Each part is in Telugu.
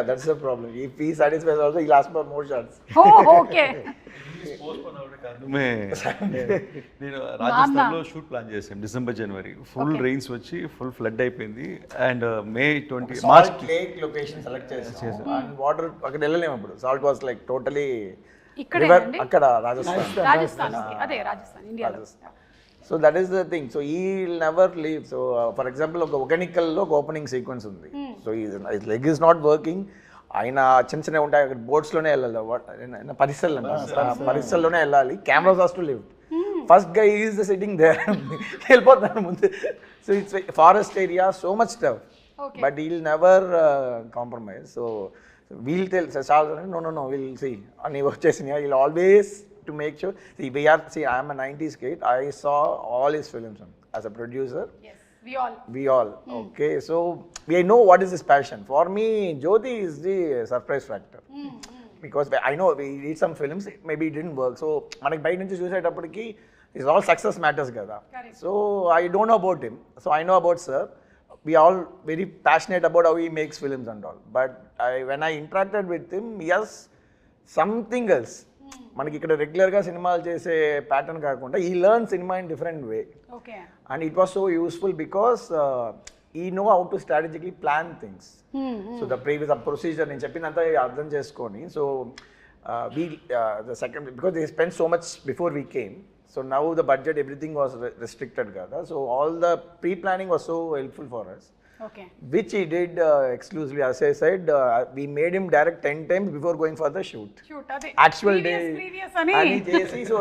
That's the problem. If he satisfies also, he'll ask for more shots. Okay. నేను రాజస్థాన్లో షూట్ ప్లాన్ చేశాను డిసెంబర్ జనవరి. ఫుల్ రెయిన్స్ వచ్చి ఫుల్ ఫ్లడ్ అయిపోయింది. And May 20 March Salt Lake location select చేసాం. And water అక్కడ వెళ్ళలేము అప్పుడు. Salt was like totally ఇక్కడే river అండి? అక్కడ రాజస్థాన్. రాజస్థాన్, అదే రాజస్థాన్, ఇండియాలో. So that is the thing. So he'll never leave. So for example, ఒక ఒకెనికల్లో ఒక ఓపెనింగ్ సీక్వెన్స్ ఉంది. So his leg is not working. ఆయన చిన్న చిన్న ఉంటాయి అక్కడ బోట్స్లోనే వెళ్ళాలి, పరిసల్లోనే వెళ్ళాలి. Cameras has to live. First guy is sitting there, వెళ్ళిపోతాను ముందు. So it's forest area, so much tough, but he'll never compromise. So we'll tell no will see అని వచ్చేసి we'll always to make sure, I am a 90s kid, I saw all his films as a producer. Yes, we all. Okay, so we know what is his passion. For me, Jyoti is the surprise factor. Because I know we did some films, maybe it didn't work. So manaki bike nunchi chusettappudiki it's all success matters kada. So I don't know about him, so I know about sir. We are all very passionate about how he makes films and all, but when I interacted with him, yes, something else. మనకి ఇక్కడ రెగ్యులర్గా సినిమాలు చేసే ప్యాటర్న్ కాకుండా we learn cinema in different way. Okay. And it was so useful because we know how to strategically plan things. So the previous procedure నేను చెప్పినంత అర్థం చేసుకొని, so the second because they spend so much before we came. So now the budget everything was restricted కదా. So all the pre planning was so helpful for us. Okay. Which he did exclusively. As I said, we made him direct 10 times before going for the shoot. ade Actual previous ani chesi. So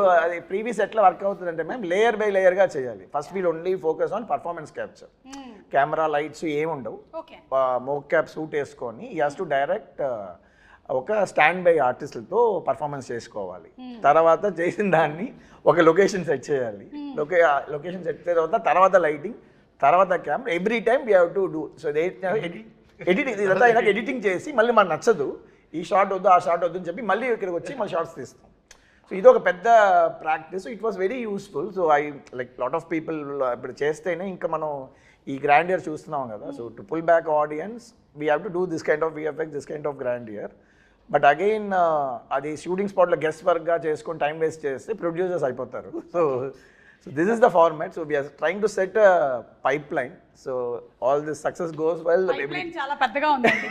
previous etla work avutundante ma'am, layer by layer ga cheyali. First we'll only focus on performance capture. Camera lights em undavu. Okay. Mocap suit esకొని he has to direct ఒక స్టాండ్ బై ఆర్టిస్టులతో పర్ఫార్మెన్స్ చేసుకోవాలి. తర్వాత చేసిన దాన్ని ఒక లొకేషన్ సెట్ చేయాలి. లొకేషన్ సెట్ చేసిన తర్వాత లైటింగ్, తర్వాత camera, every time we have to do. So editing ఇదంతా అయినాక ఎడిటింగ్ చేసి మళ్ళీ మనకు నచ్చదు, ఈ షార్ట్ వద్దు ఆ షార్ట్ వద్దు అని చెప్పి మళ్ళీ ఇక్కడికి వచ్చి మళ్ళీ షార్ట్స్ తీస్తాం. సో ఇది ఒక పెద్ద practice. It was very useful. So I like lot of people ఇప్పుడు చేస్తేనే ఇంకా మనం ఈ గ్రాండియర్ చూస్తున్నాం కదా. So to pull back audience we have to do this kind of VFX, this kind of grandeur. But again అది షూటింగ్ స్పాట్లో గెస్ట్ వర్క్గా చేసుకొని టైం వేస్ట్ చేస్తే ప్రొడ్యూసర్స్ అయిపోతారు. So this is the format. So we are trying to set a pipeline. So all this success goes well. pipeline చాలా పెద్దగా ఉందండి.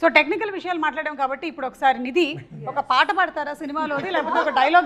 సో టెక్నికల్ విషయాలు మాట్లాడాం కాబట్టి ఇప్పుడు ఒకసారి నిధి ఒక పాట పాడతారా సినిమాలోది, లేకపోతే ఒక డైలాగ్